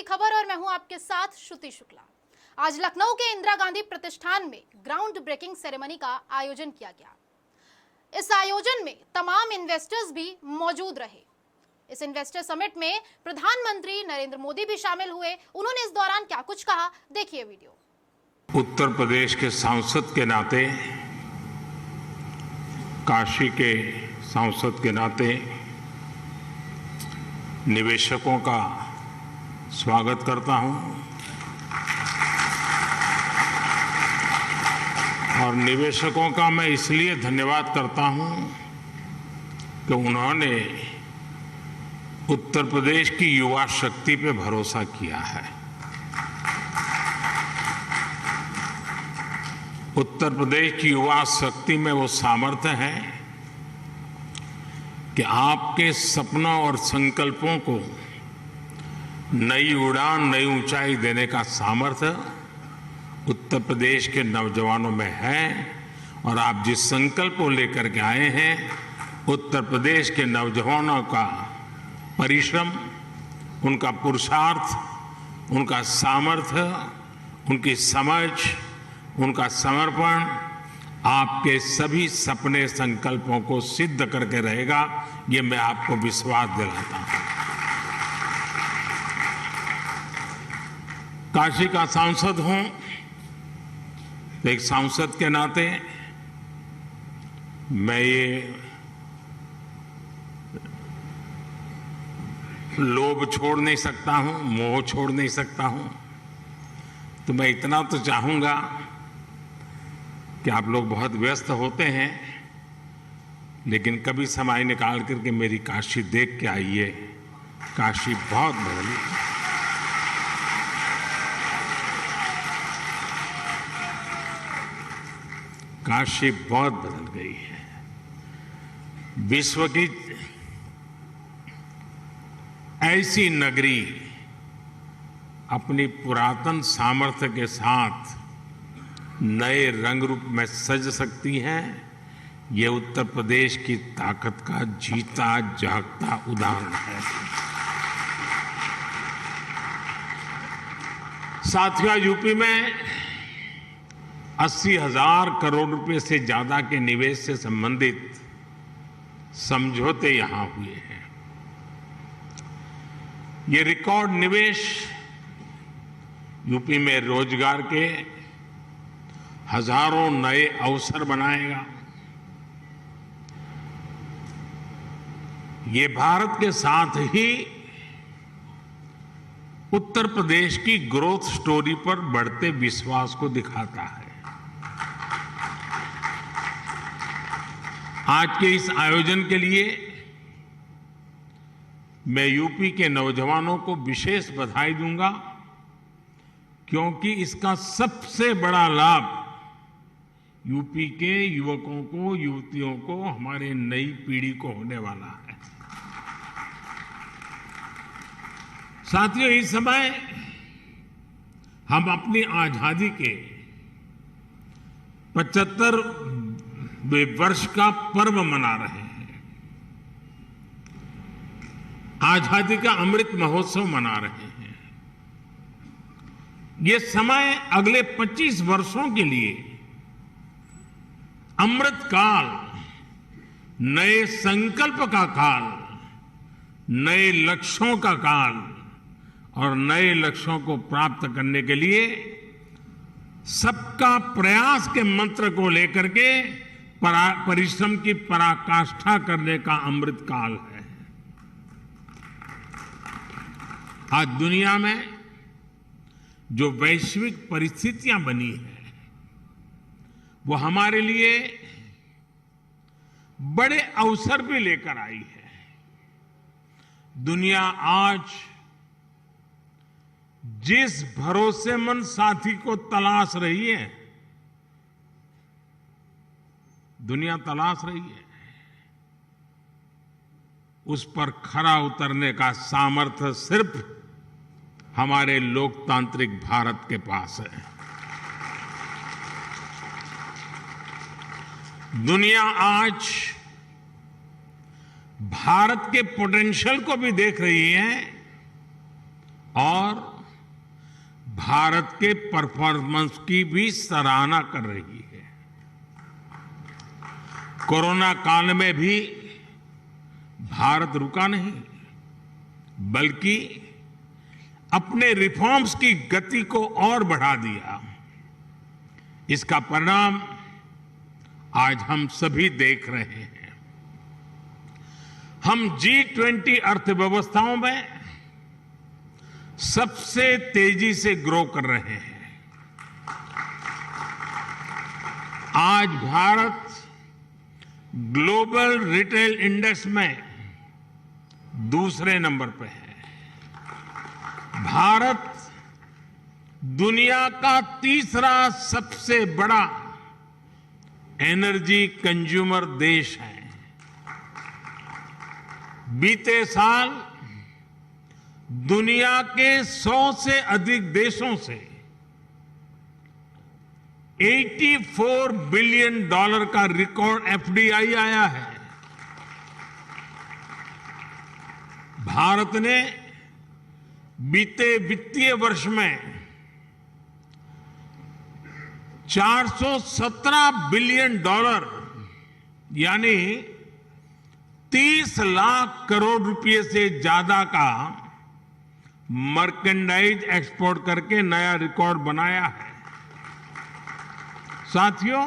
की खबर और मैं हूं आपके साथ श्रुति शुक्ला। आज लखनऊ के इंदिरा गांधी प्रतिष्ठान में ग्राउंड ब्रेकिंग सेरेमनी का आयोजन किया गया। इस आयोजन में तमाम इन्वेस्टर्स भी मौजूद रहे। इस इन्वेस्टर समिट में प्रधानमंत्री नरेंद्र मोदी भी शामिल हुए। उन्होंने इस दौरान क्या कुछ कहा, देखिए वीडियो। उत्तर प्रदेश के सांसद के नाते, काशी के सांसद के नाते निवेशकों का स्वागत करता हूं और निवेशकों का मैं इसलिए धन्यवाद करता हूं कि उन्होंने उत्तर प्रदेश की युवा शक्ति पे भरोसा किया है। उत्तर प्रदेश की युवा शक्ति में वो सामर्थ्य है कि आपके सपनों और संकल्पों को नई उड़ान, नई ऊंचाई देने का सामर्थ्य उत्तर प्रदेश के नौजवानों में है। और आप जिस संकल्प को लेकर के आए हैं, उत्तर प्रदेश के नौजवानों का परिश्रम, उनका पुरुषार्थ, उनका सामर्थ्य, उनकी समझ, उनका समर्पण आपके सभी सपने, संकल्पों को सिद्ध करके रहेगा, ये मैं आपको विश्वास दिलाता हूं। काशी का सांसद हूं, तो एक सांसद के नाते मैं ये लोभ छोड़ नहीं सकता हूं, मोह छोड़ नहीं सकता हूं। तो मैं इतना तो चाहूंगा कि आप लोग बहुत व्यस्त होते हैं, लेकिन कभी समय निकाल करके मेरी काशी देख के आइए। काशी बहुत बदली, काशी बहुत बदल गई है। विश्व की ऐसी नगरी अपनी पुरातन सामर्थ्य के साथ नए रंग रूप में सज सकती है। ये उत्तर प्रदेश की ताकत का जीता जागता उदाहरण है। साथियों, यूपी में 80,000 करोड़ रुपए से ज्यादा के निवेश से संबंधित समझौते यहां हुए हैं। ये रिकॉर्ड निवेश यूपी में रोजगार के हजारों नए अवसर बनाएगा। ये भारत के साथ ही उत्तर प्रदेश की ग्रोथ स्टोरी पर बढ़ते विश्वास को दिखाता है। आज के इस आयोजन के लिए मैं यूपी के नौजवानों को विशेष बधाई दूंगा, क्योंकि इसका सबसे बड़ा लाभ यूपी के युवकों को, युवतियों को, हमारे नई पीढ़ी को होने वाला है। साथियों, इस समय हम अपनी आजादी के 75वें वर्ष का पर्व मना रहे हैं। आजादी का अमृत महोत्सव मना रहे हैं। ये समय अगले 25 वर्षों के लिए अमृत काल, नए संकल्प का काल, नए लक्ष्यों का काल और नए लक्ष्यों को प्राप्त करने के लिए सबका प्रयास के मंत्र को लेकर के परिश्रम की पराकाष्ठा करने का अमृत काल है। आज दुनिया में जो वैश्विक परिस्थितियां बनी है, वो हमारे लिए बड़े अवसर भी लेकर आई है। दुनिया आज जिस भरोसेमंद साथी को तलाश रही है, दुनिया तलाश रही है, उस पर खरा उतरने का सामर्थ्य सिर्फ हमारे लोकतांत्रिक भारत के पास है। दुनिया आज भारत के पोटेंशियल को भी देख रही है और भारत के परफॉर्मेंस की भी सराहना कर रही है। कोरोना काल में भी भारत रुका नहीं, बल्कि अपने रिफॉर्म्स की गति को और बढ़ा दिया। इसका परिणाम आज हम सभी देख रहे हैं। हम G20 अर्थव्यवस्थाओं में सबसे तेजी से ग्रो कर रहे हैं। आज भारत ग्लोबल रिटेल इंडेक्स में दूसरे नंबर पर है। भारत दुनिया का तीसरा सबसे बड़ा एनर्जी कंज्यूमर देश है। बीते साल दुनिया के 100 से अधिक देशों से $84 बिलियन का रिकॉर्ड एफडीआई आया है। भारत ने बीते वित्तीय वर्ष में $417 बिलियन यानी 30 लाख करोड़ रुपए से ज्यादा का मर्केंडाइज एक्सपोर्ट करके नया रिकॉर्ड बनाया है। साथियों,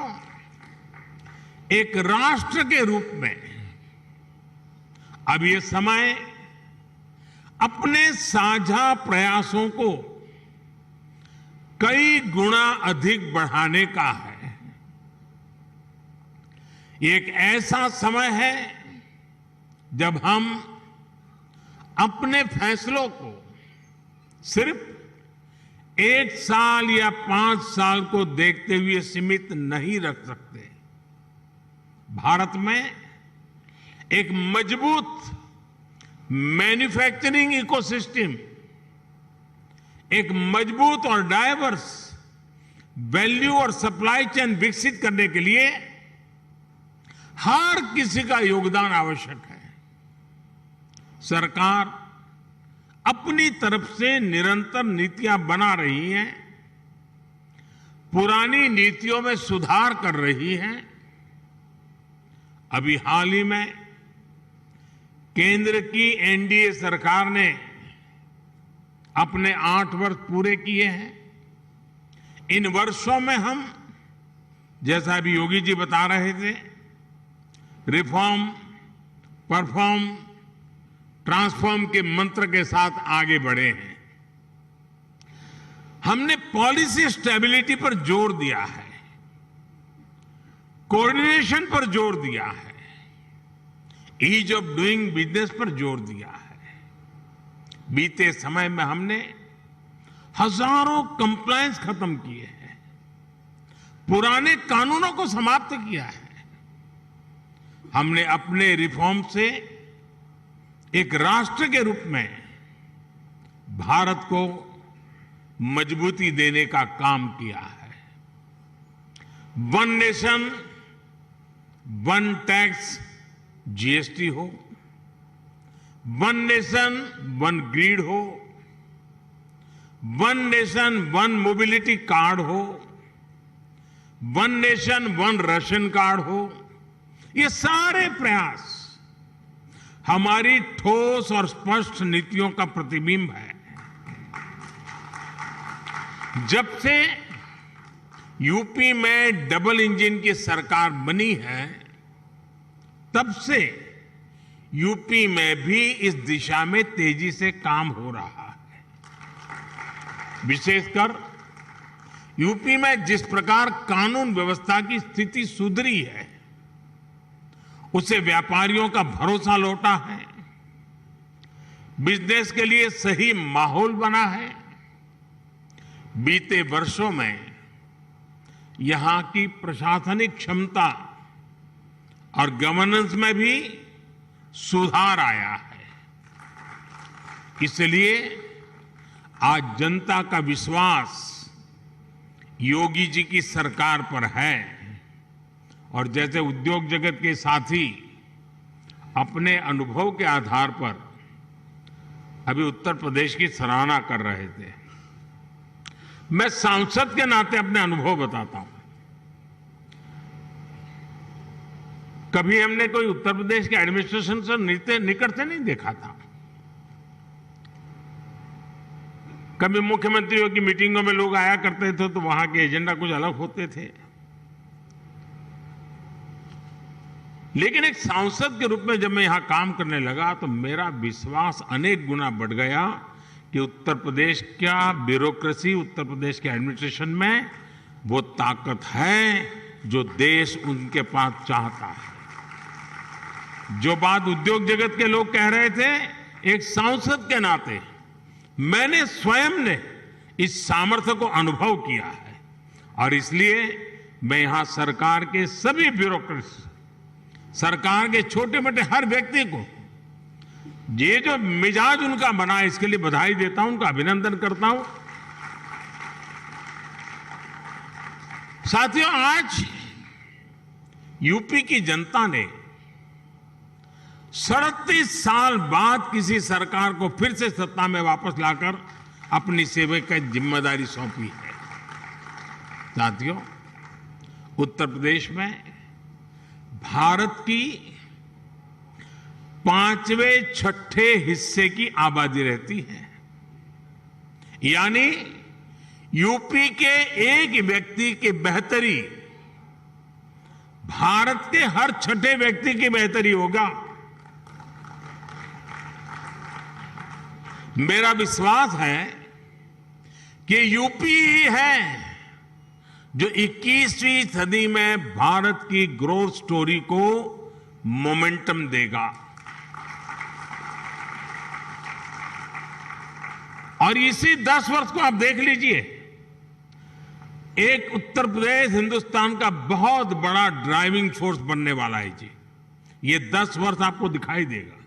एक राष्ट्र के रूप में अब ये समय अपने साझा प्रयासों को कई गुना अधिक बढ़ाने का है। ये एक ऐसा समय है जब हम अपने फैसलों को सिर्फ 1 साल या 5 साल को देखते हुए सीमित नहीं रख सकते। भारत में एक मजबूत मैन्युफैक्चरिंग इकोसिस्टम, एक मजबूत और डाइवर्स वैल्यू और सप्लाई चेन विकसित करने के लिए हर किसी का योगदान आवश्यक है। सरकार अपनी तरफ से निरंतर नीतियां बना रही है, पुरानी नीतियों में सुधार कर रही है। अभी हाल ही में केंद्र की एनडीए सरकार ने अपने 8 वर्ष पूरे किए हैं। इन वर्षों में हम, जैसा अभी योगी जी बता रहे थे, रिफॉर्म, परफॉर्म, ट्रांसफॉर्म के मंत्र के साथ आगे बढ़े हैं। हमने पॉलिसी स्टेबिलिटी पर जोर दिया है, कोऑर्डिनेशन पर जोर दिया है, ईज ऑफ डूइंग बिजनेस पर जोर दिया है। बीते समय में हमने हजारों कंप्लायंस खत्म किए हैं, पुराने कानूनों को समाप्त किया है। हमने अपने रिफॉर्म से एक राष्ट्र के रूप में भारत को मजबूती देने का काम किया है। One nation, one tax, GST हो, वन नेशन, वन ग्रिड हो, one nation, one mobility card हो, one nation, one ration card हो, ये सारे प्रयास हमारी ठोस और स्पष्ट नीतियों का प्रतिबिंब है। जब से यूपी में डबल इंजन की सरकार बनी है, तब से यूपी में भी इस दिशा में तेजी से काम हो रहा है। विशेषकर यूपी में जिस प्रकार कानून व्यवस्था की स्थिति सुधरी है, उससे व्यापारियों का भरोसा लौटा है, बिजनेस के लिए सही माहौल बना है। बीते वर्षों में यहां की प्रशासनिक क्षमता और गवर्नेंस में भी सुधार आया है। इसलिए आज जनता का विश्वास योगी जी की सरकार पर है। और जैसे उद्योग जगत के साथी अपने अनुभव के आधार पर अभी उत्तर प्रदेश की सराहना कर रहे थे, मैं सांसद के नाते अपने अनुभव बताता हूं। कभी हमने कोई उत्तर प्रदेश के एडमिनिस्ट्रेशन से निकट से नहीं देखा था। कभी मुख्यमंत्रियों की मीटिंगों में लोग आया करते थे तो वहां के एजेंडा कुछ अलग होते थे, लेकिन एक सांसद के रूप में जब मैं यहां काम करने लगा तो मेरा विश्वास अनेक गुना बढ़ गया कि उत्तर प्रदेश का ब्यूरोक्रेसी, उत्तर प्रदेश के एडमिनिस्ट्रेशन में वो ताकत है जो देश उनके पास चाहता है। जो बात उद्योग जगत के लोग कह रहे थे, एक सांसद के नाते मैंने स्वयं ने इस सामर्थ्य को अनुभव किया है और इसलिए मैं यहां सरकार के सभी ब्यूरोक्रेट्स, सरकार के छोटे मोटे हर व्यक्ति को ये जो मिजाज उनका बना है इसके लिए बधाई देता हूं, उनका अभिनंदन करता हूं। साथियों, आज यूपी की जनता ने 37 साल बाद किसी सरकार को फिर से सत्ता में वापस लाकर अपनी सेवा की जिम्मेदारी सौंपी है। साथियों, उत्तर प्रदेश में भारत की 5वें छठे हिस्से की आबादी रहती है, यानी यूपी के एक व्यक्ति की बेहतरी भारत के हर छठे व्यक्ति की बेहतरी होगा। मेरा विश्वास है कि यूपी ही है जो 21वीं सदी में भारत की ग्रोथ स्टोरी को मोमेंटम देगा। और इसी 10 वर्ष को आप देख लीजिए, एक उत्तर प्रदेश हिंदुस्तान का बहुत बड़ा ड्राइविंग फोर्स बनने वाला है जी। ये 10 वर्ष आपको दिखाई देगा,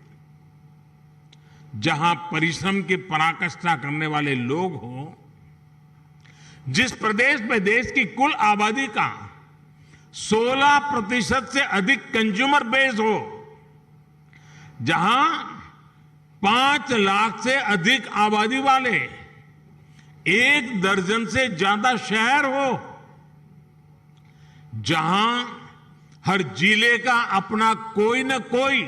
जहां परिश्रम की पराकाष्ठा करने वाले लोग हों, जिस प्रदेश में देश की कुल आबादी का 16% से अधिक कंज्यूमर बेस हो, जहां 5 लाख से अधिक आबादी वाले 1 दर्जन से ज्यादा शहर हो, जहां हर जिले का अपना कोई न कोई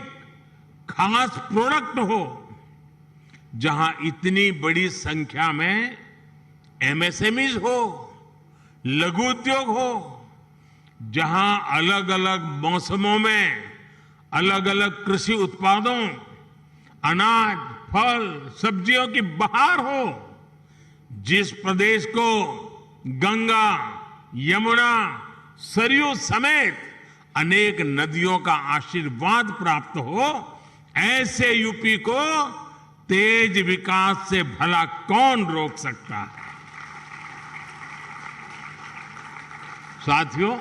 खास प्रोडक्ट हो, जहां इतनी बड़ी संख्या में एमएसएमईज हो, लघु उद्योग हो, जहां अलग अलग मौसमों में अलग अलग कृषि उत्पादों, अनाज, फल, सब्जियों की बहार हो, जिस प्रदेश को गंगा, यमुना, सरयू समेत अनेक नदियों का आशीर्वाद प्राप्त हो, ऐसे यूपी को तेज विकास से भला कौन रोक सकता है। साथियों,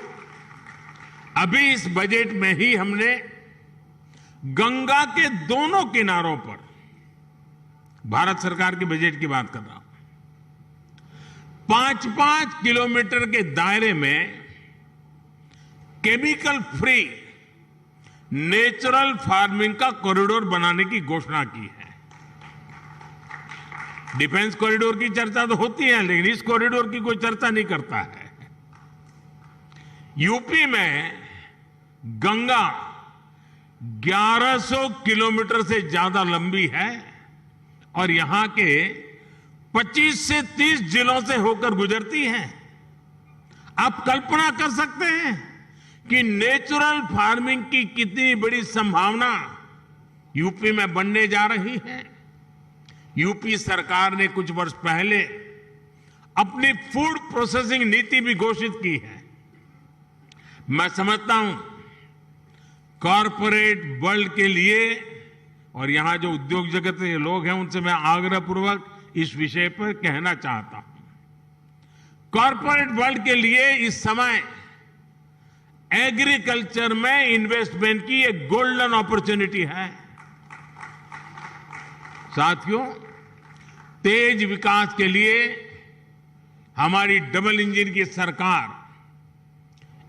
अभी इस बजट में ही हमने गंगा के दोनों किनारों पर, भारत सरकार के बजट की बात कर रहा हूं, 5-5 किलोमीटर के दायरे में केमिकल फ्री नेचुरल फार्मिंग का कॉरिडोर बनाने की घोषणा की है। डिफेंस कॉरिडोर की चर्चा तो होती है, लेकिन इस कॉरिडोर की कोई चर्चा नहीं करता है। यूपी में गंगा 1100 किलोमीटर से ज्यादा लंबी है और यहां के 25 से 30 जिलों से होकर गुजरती है। आप कल्पना कर सकते हैं कि नेचुरल फार्मिंग की कितनी बड़ी संभावना यूपी में बनने जा रही है। यूपी सरकार ने कुछ वर्ष पहले अपनी फूड प्रोसेसिंग नीति भी घोषित की है। मैं समझता हूं कॉरपोरेट वर्ल्ड के लिए, और यहां जो उद्योग जगत के लोग हैं उनसे मैं आग्रहपूर्वक इस विषय पर कहना चाहता हूं, कॉरपोरेट वर्ल्ड के लिए इस समय एग्रीकल्चर में इन्वेस्टमेंट की एक गोल्डन अपॉर्चुनिटी है। साथियों, तेज विकास के लिए हमारी डबल इंजन की सरकार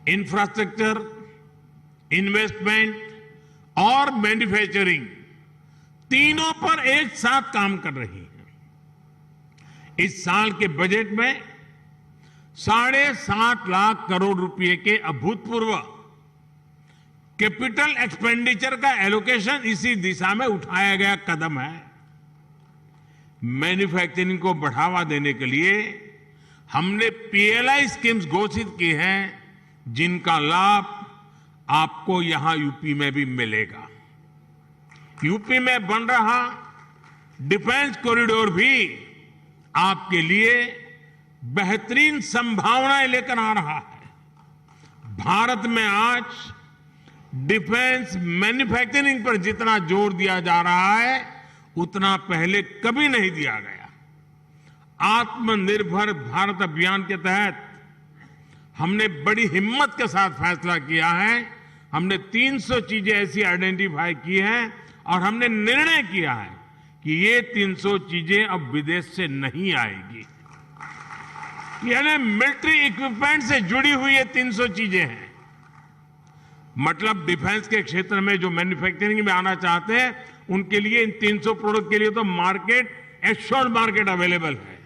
इंफ्रास्ट्रक्चर, इन्वेस्टमेंट और मैन्युफैक्चरिंग तीनों पर एक साथ काम कर रही है। इस साल के बजट में 7.5 लाख करोड़ रुपए के अभूतपूर्व कैपिटल एक्सपेंडिचर का एलोकेशन इसी दिशा में उठाया गया कदम है। मैन्युफैक्चरिंग को बढ़ावा देने के लिए हमने पीएलआई स्कीम्स घोषित की हैं, जिनका लाभ आपको यहां यूपी में भी मिलेगा। यूपी में बन रहा डिफेंस कॉरिडोर भी आपके लिए बेहतरीन संभावनाएं लेकर आ रहा है। भारत में आज डिफेंस मैन्युफैक्चरिंग पर जितना जोर दिया जा रहा है, उतना पहले कभी नहीं दिया गया। आत्मनिर्भर भारत अभियान के तहत हमने बड़ी हिम्मत के साथ फैसला किया है। हमने 300 चीजें ऐसी आइडेंटिफाई की हैं और हमने निर्णय किया है कि ये 300 चीजें अब विदेश से नहीं आएगी। यानी मिलिट्री इक्विपमेंट से जुड़ी हुई ये 300 चीजें हैं। मतलब डिफेंस के क्षेत्र में जो मैन्युफैक्चरिंग में आना चाहते हैं, उनके लिए इन 300 प्रोडक्ट के लिए तो मार्केट, एश्योर्ड मार्केट अवेलेबल है।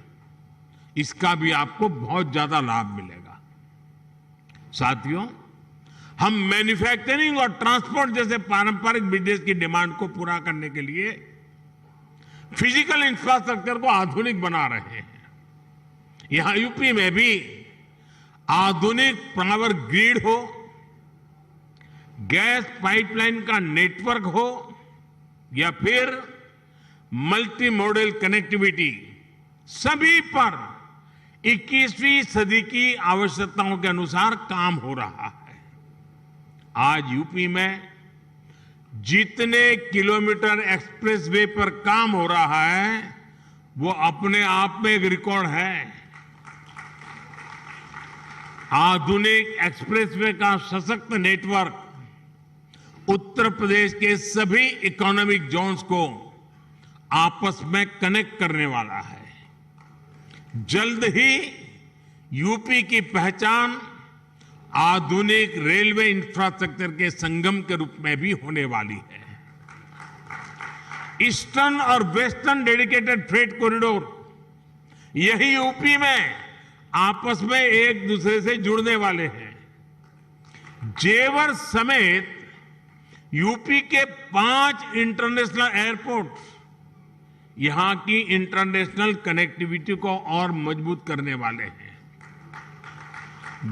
इसका भी आपको बहुत ज्यादा लाभ मिलेगा। साथियों, हम मैन्युफैक्चरिंग और ट्रांसपोर्ट जैसे पारंपरिक बिजनेस की डिमांड को पूरा करने के लिए फिजिकल इंफ्रास्ट्रक्चर को आधुनिक बना रहे हैं। यहां यूपी में भी आधुनिक पावर ग्रिड हो, गैस पाइपलाइन का नेटवर्क हो, या फिर मल्टी मॉडल कनेक्टिविटी, सभी पर 21वीं सदी की आवश्यकताओं के अनुसार काम हो रहा है। आज यूपी में जितने किलोमीटर एक्सप्रेसवे पर काम हो रहा है, वो अपने आप में एक रिकॉर्ड है। आधुनिक एक्सप्रेसवे का सशक्त नेटवर्क उत्तर प्रदेश के सभी इकोनॉमिक जोन्स को आपस में कनेक्ट करने वाला है। जल्द ही ईपी की पहचान आधुनिक रेलवे इंफ्रास्ट्रक्चर के संगम के रूप में भी होने वाली है। ईस्टर्न और वेस्टर्न डेडिकेटेड फ्रेट कॉरिडोर, यही यूपी में आपस में एक दूसरे से जुड़ने वाले हैं। जेवर समेत यूपी के 5 इंटरनेशनल एयरपोर्ट यहां की इंटरनेशनल कनेक्टिविटी को और मजबूत करने वाले हैं।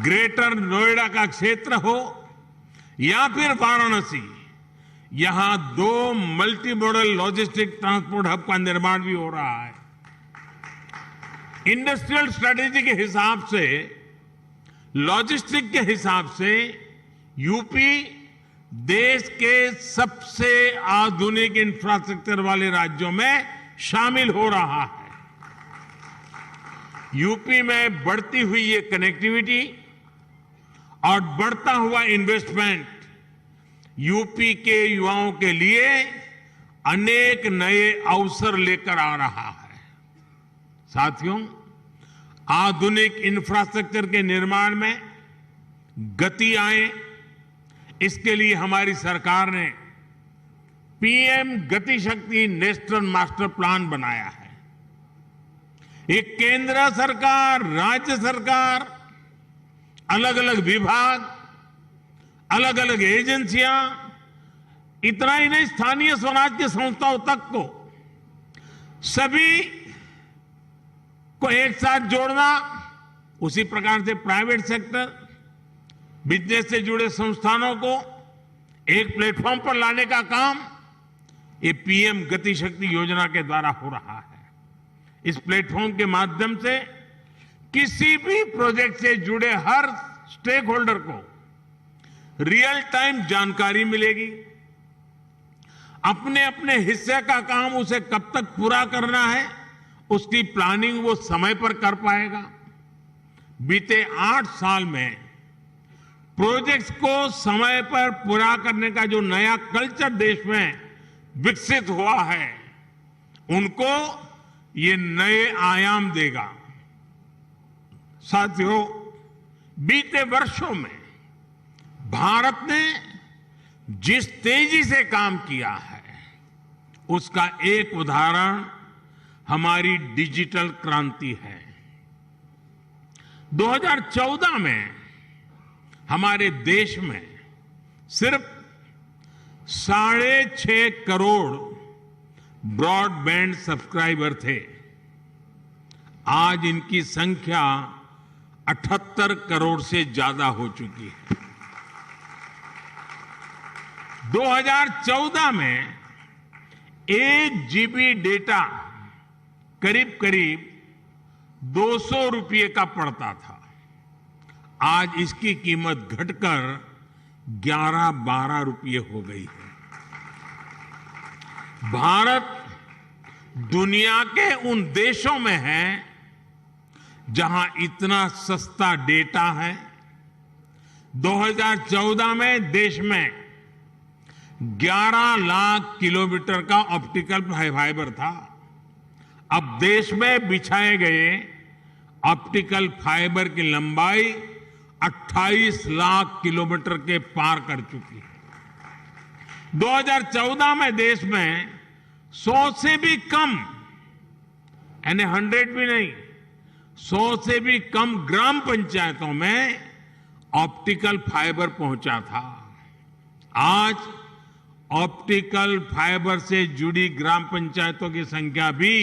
ग्रेटर नोएडा का क्षेत्र हो या फिर वाराणसी, यहां 2 multi modal logistic transport hub का निर्माण भी हो रहा है। इंडस्ट्रियल स्ट्रेटेजी के हिसाब से, लॉजिस्टिक के हिसाब से यूपी देश के सबसे आधुनिक इंफ्रास्ट्रक्चर वाले राज्यों में शामिल हो रहा है। यूपी में बढ़ती हुई ये कनेक्टिविटी और बढ़ता हुआ इन्वेस्टमेंट यूपी के युवाओं के लिए अनेक नए अवसर लेकर आ रहा है। साथियों, आधुनिक इंफ्रास्ट्रक्चर के निर्माण में गति आए, इसके लिए हमारी सरकार ने पीएम गति शक्ति नेशनल मास्टर प्लान बनाया है। एक केंद्र सरकार, राज्य सरकार, अलग अलग विभाग, अलग अलग एजेंसियां, इतना ही नहीं, स्थानीय स्वराज की संस्थाओं तक को, सभी को एक साथ जोड़ना, उसी प्रकार से प्राइवेट सेक्टर, बिजनेस से जुड़े संस्थानों को एक प्लेटफॉर्म पर लाने का काम ये पीएम गति शक्ति योजना के द्वारा हो रहा है। इस प्लेटफॉर्म के माध्यम से किसी भी प्रोजेक्ट से जुड़े हर स्टेक होल्डर को रियल टाइम जानकारी मिलेगी। अपने अपने हिस्से का काम उसे कब तक पूरा करना है, उसकी प्लानिंग वो समय पर कर पाएगा। बीते 8 साल में प्रोजेक्ट्स को समय पर पूरा करने का जो नया कल्चर देश में विकसित हुआ है, उनको ये नए आयाम देगा। साथियों, बीते वर्षों में भारत ने जिस तेजी से काम किया है, उसका एक उदाहरण हमारी डिजिटल क्रांति है। 2014 में हमारे देश में सिर्फ 6.5 करोड़ ब्रॉडबैंड सब्सक्राइबर थे। आज इनकी संख्या 78 करोड़ से ज्यादा हो चुकी है। 2014 में 1 GB डेटा करीब करीब 200 रुपये का पड़ता था। आज इसकी कीमत घटकर 11-12 रुपये हो गई है। भारत दुनिया के उन देशों में है जहां इतना सस्ता डेटा है। 2014 में देश में 11 लाख किलोमीटर का ऑप्टिकल फाइबर था। अब देश में बिछाए गए ऑप्टिकल फाइबर की लंबाई 28 लाख किलोमीटर के पार कर चुकी है। 2014 में देश में 100 से भी कम, यानी 100 भी नहीं, 100 से भी कम ग्राम पंचायतों में ऑप्टिकल फाइबर पहुंचा था। आज ऑप्टिकल फाइबर से जुड़ी ग्राम पंचायतों की संख्या भी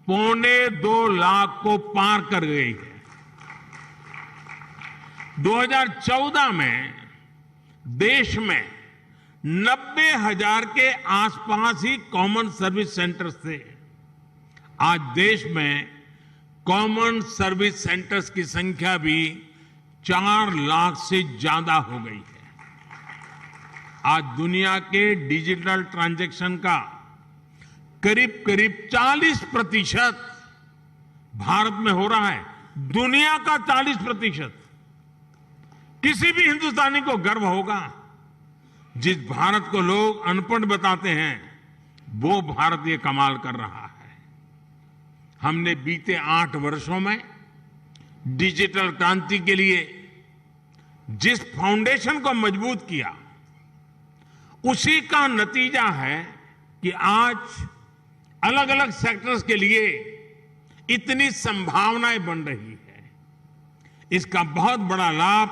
1.25 लाख को पार कर गई है। 2014 में देश में 90,000 के आसपास ही कॉमन सर्विस सेंटर्स थे। आज देश में कॉमन सर्विस सेंटर्स की संख्या भी 4 लाख से ज्यादा हो गई है। आज दुनिया के डिजिटल ट्रांजैक्शन का करीब करीब 40% भारत में हो रहा है। दुनिया का 40%। किसी भी हिंदुस्तानी को गर्व होगा। जिस भारत को लोग अनपढ़ बताते हैं, वो भारत ये कमाल कर रहा है। हमने बीते 8 वर्षों में डिजिटल क्रांति के लिए जिस फाउंडेशन को मजबूत किया, उसी का नतीजा है कि आज अलग अलग सेक्टर्स के लिए इतनी संभावनाएं बन रही है। इसका बहुत बड़ा लाभ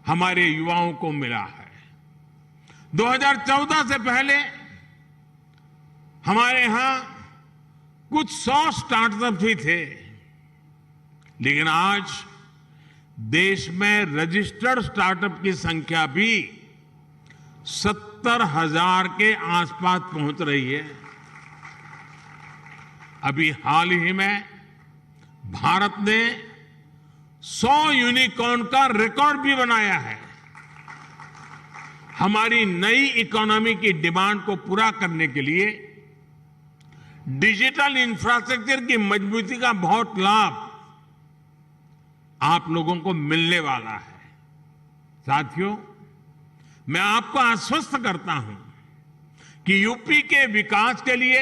हमारे युवाओं को मिला है। 2014 से पहले हमारे यहां कुछ 100 स्टार्टअप ही थे, लेकिन आज देश में रजिस्टर्ड स्टार्टअप की संख्या भी 70,000 के आसपास पहुंच रही है। अभी हाल ही में भारत ने 100 यूनिकॉर्न का रिकॉर्ड भी बनाया है। हमारी नई इकोनॉमी की डिमांड को पूरा करने के लिए डिजिटल इंफ्रास्ट्रक्चर की मजबूती का बहुत लाभ आप लोगों को मिलने वाला है। साथियों, मैं आपको आश्वस्त करता हूं कि यूपी के विकास के लिए,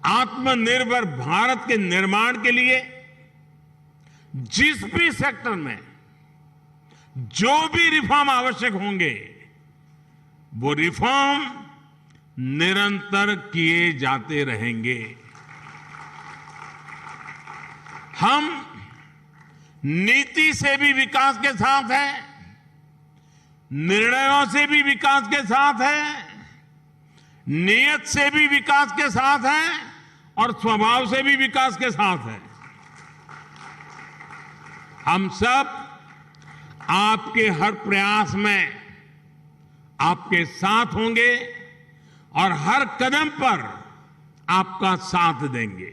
आत्मनिर्भर भारत के निर्माण के लिए जिस भी सेक्टर में जो भी रिफॉर्म आवश्यक होंगे, वो रिफॉर्म निरंतर किए जाते रहेंगे। हम नीति से भी विकास के साथ हैं, निर्णयों से भी विकास के साथ हैं, नियत से भी विकास के साथ हैं और स्वभाव से भी विकास के साथ हैं। हम सब आपके हर प्रयास में आपके साथ होंगे और हर कदम पर आपका साथ देंगे।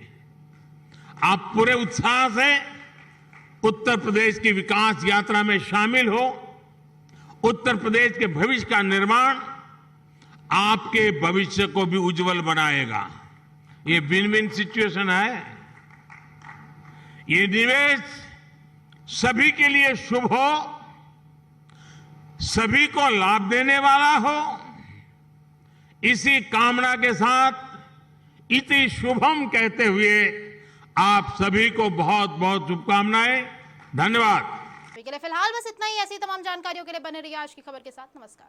आप पूरे उत्साह से उत्तर प्रदेश की विकास यात्रा में शामिल हो। उत्तर प्रदेश के भविष्य का निर्माण आपके भविष्य को भी उज्जवल बनाएगा। ये विन विन सिचुएशन है। ये निवेश सभी के लिए शुभ हो, सभी को लाभ देने वाला हो। इसी कामना के साथ इति शुभम कहते हुए आप सभी को बहुत बहुत शुभकामनाएं। धन्यवाद। फिलहाल बस इतना ही। ऐसी तमाम जानकारियों के लिए बने रहिए आज की खबर के साथ। नमस्कार।